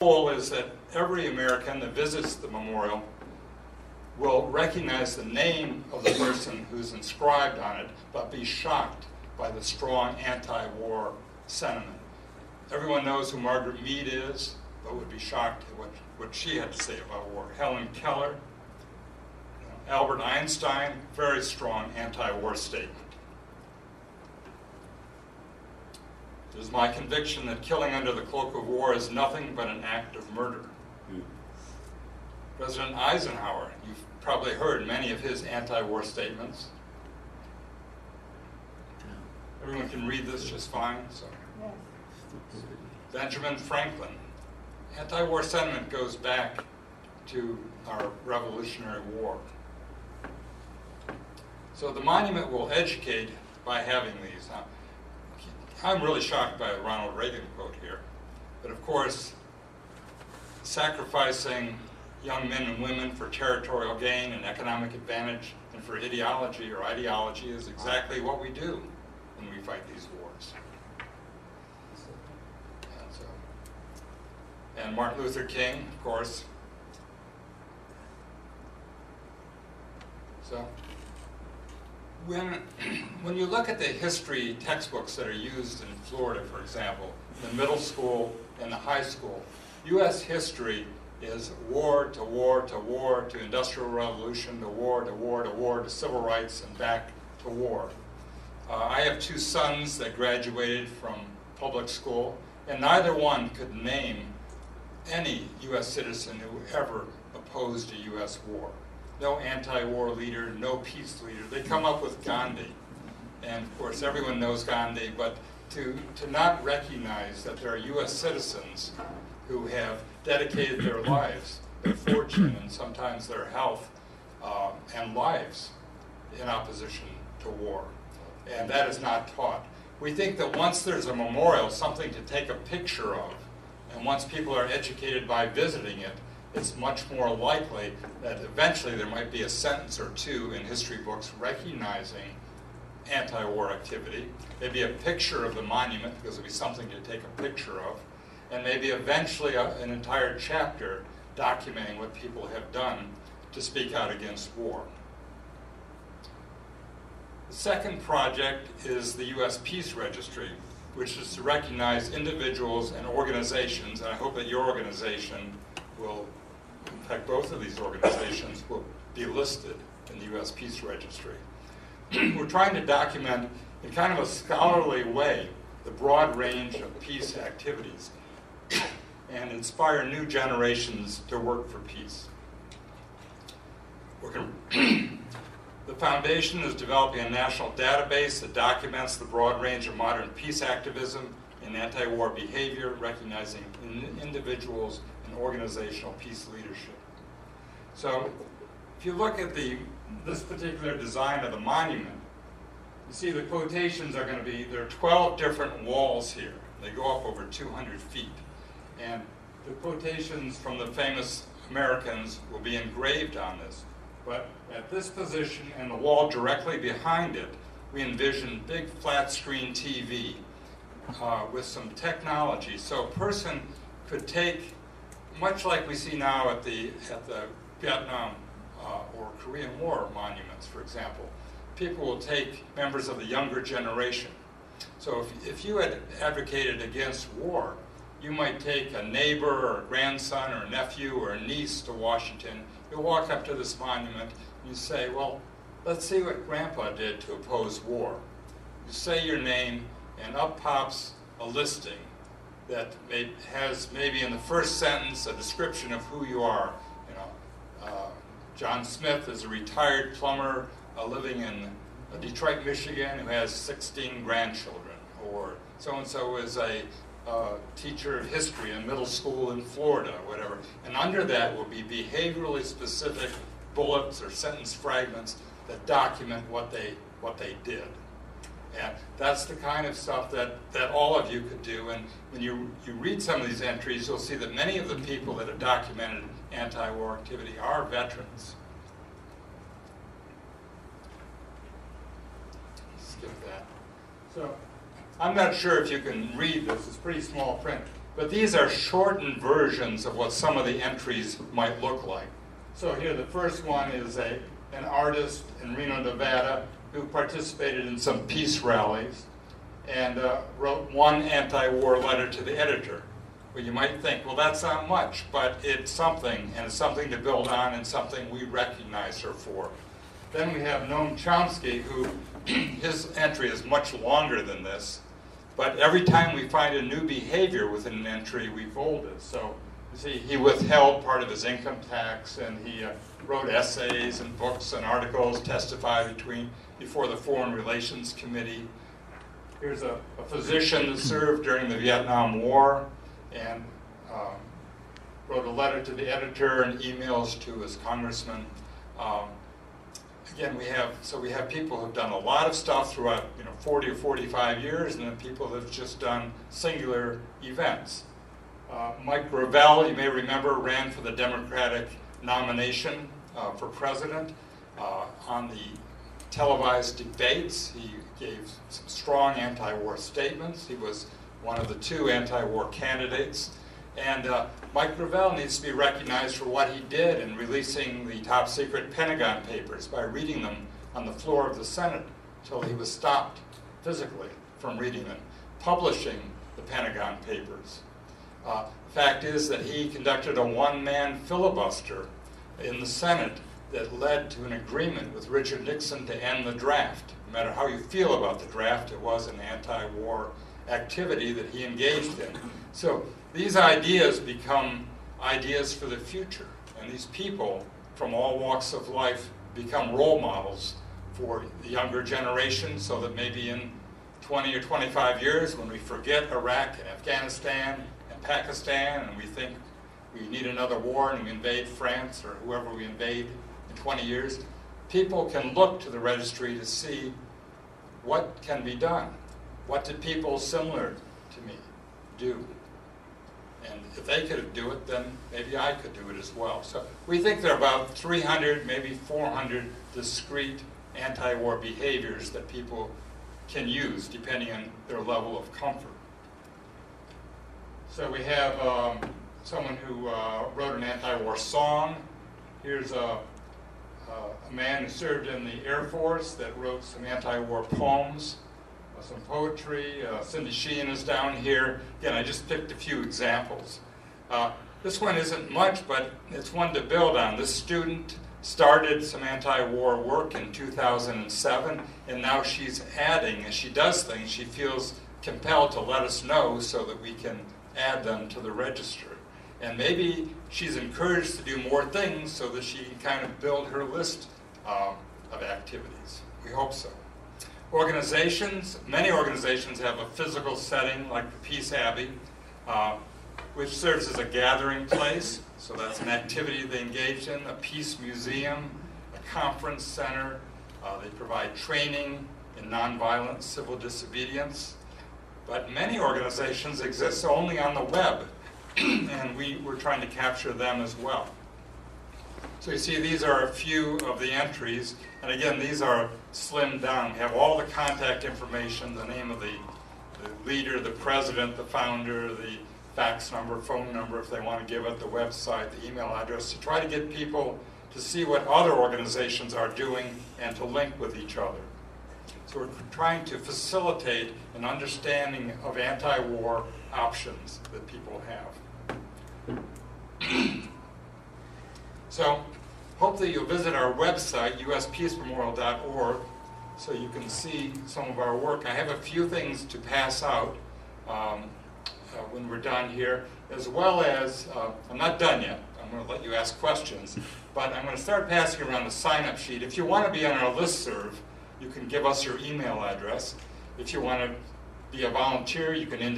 goal is that every American that visits the memorial will recognize the name of the person who's inscribed on it, but be shocked by the strong anti-war sentiment. Everyone knows who Margaret Mead is, but would be shocked at what she had to say about war. Helen Keller, Albert Einstein, very strong anti-war statement. It is my conviction that killing under the cloak of war is nothing but an act of murder. President Eisenhower, you've probably heard many of his anti-war statements. Everyone can read this just fine. So. Benjamin Franklin. Anti-war sentiment goes back to our Revolutionary War. So the monument will educate by having these. I'm really shocked by the Ronald Reagan quote here. But of course, sacrificing young men and women for territorial gain and economic advantage and for ideology is exactly what we do when we fight these wars. And Martin Luther King, of course. So when you look at the history textbooks that are used in Florida, for example, the middle school and the high school, U.S. history is war to war to war to industrial revolution to war to war to war to civil rights and back to war. I have two sons that graduated from public school, and neither one could name any U.S. citizen who ever opposed a U.S. war. No anti-war leader, no peace leader. They come up with Gandhi. And of course, everyone knows Gandhi, but to not recognize that there are U.S. citizens who have dedicated their lives, their fortune, and sometimes their health and lives in opposition to war. And that is not taught. We think that once there's a memorial, something to take a picture of, and once people are educated by visiting it, it's much more likely that eventually there might be a sentence or two in history books recognizing anti-war activity, maybe a picture of the monument, because it'll be something to take a picture of, and maybe eventually an entire chapter documenting what people have done to speak out against war. The second project is the U.S. Peace Registry, which is to recognize individuals and organizations, and I hope that your organization will, in fact both of these organizations, will be listed in the U.S. Peace Registry. We're trying to document in kind of a scholarly way the broad range of peace activities and inspire new generations to work for peace. The foundation is developing a national database that documents the broad range of modern peace activism and anti-war behavior, recognizing individuals and organizational peace leadership. So if you look at this particular design of the monument, you see the quotations are going to be, there are 12 different walls here. They go up over 200 feet. And the quotations from the famous Americans will be engraved on this. But at this position and the wall directly behind it, we envision big flat screen TV with some technology. So a person could take, much like we see now at the Vietnam or Korean War monuments, for example, people will take members of the younger generation. So if you had advocated against war, you might take a neighbor or a grandson or a nephew or a niece to Washington. You'll walk up to this monument and you say, well, let's see what Grandpa did to oppose war. You say your name and up pops a listing that has maybe in the first sentence a description of who you are. John Smith is a retired plumber living in Detroit, Michigan, who has 16 grandchildren. Or so-and-so is a teacher of history in middle school in Florida, or whatever. And under that will be behaviorally specific bullets or sentence fragments that document what they did. And that's the kind of stuff that all of you could do. And when you read some of these entries, you'll see that many of the people that have documented anti-war activity are veterans. Skip that. So I'm not sure if you can read this. It's pretty small print. But these are shortened versions of what some of the entries might look like. So here the first one is an artist in Reno, Nevada, who participated in some peace rallies and wrote one anti-war letter to the editor. Well, you might think, well, that's not much, but it's something, and it's something to build on and something we recognize her for. Then we have Noam Chomsky, who his entry is much longer than this, but every time we find a new behavior within an entry, we bold it. So you see, he withheld part of his income tax, and he wrote essays and books and articles, testified before the Foreign Relations Committee. Here's a physician that served during the Vietnam War and wrote a letter to the editor and emails to his congressman. Again, we have people who've done a lot of stuff throughout 40 or 45 years, and then people that have just done singular events. Mike Gravel, you may remember, ran for the Democratic nomination for president. On the televised debates, he gave some strong anti-war statements. He was one of the two anti-war candidates. And Mike Gravel needs to be recognized for what he did in releasing the top secret Pentagon papers by reading them on the floor of the Senate until he was stopped physically from reading them, publishing the Pentagon papers. The fact is that he conducted a one-man filibuster in the Senate that led to an agreement with Richard Nixon to end the draft. No matter how you feel about the draft, it was an anti-war activity that he engaged in. So these ideas become ideas for the future, and these people from all walks of life become role models for the younger generation, so that maybe in 20 or 25 years, when we forget Iraq and Afghanistan and Pakistan, and we think we need another war and we invade France or whoever we invade in 20 years, people can look to the registry to see what can be done. What did people similar to me do? And if they could do it, then maybe I could do it as well. So we think there are about 300, maybe 400 discrete anti-war behaviors that people can use depending on their level of comfort. So we have someone who wrote an anti-war song. Here's a man who served in the Air Force that wrote some anti-war poems, some poetry. Cindy Sheehan is down here. Again, I just picked a few examples. This one isn't much, but it's one to build on. This student started some anti-war work in 2007, and now she's adding, as she does things, she feels compelled to let us know so that we can add them to the register. And maybe she's encouraged to do more things so that she can kind of build her list of activities. We hope so. Organizations, many organizations have a physical setting like the Peace Abbey, which serves as a gathering place. So that's an activity they engage in, a peace museum, a conference center. They provide training in nonviolent civil disobedience. But many organizations exist only on the web, and we're trying to capture them as well. So you see, these are a few of the entries, and again, these are slimmed down. We have all the contact information, the name of the leader, the president, the founder, the fax number, phone number if they want to give it, the website, the email address, to try to get people to see what other organizations are doing and to link with each other. So we're trying to facilitate an understanding of anti-war options that people have. So hopefully you'll visit our website, uspeacememorial.org, so you can see some of our work. I have a few things to pass out when we're done here, as well as, I'm not done yet. I'm going to let you ask questions, but I'm going to start passing around the sign-up sheet. If you want to be on our listserv, you can give us your email address. If you want to be a volunteer, you can indicate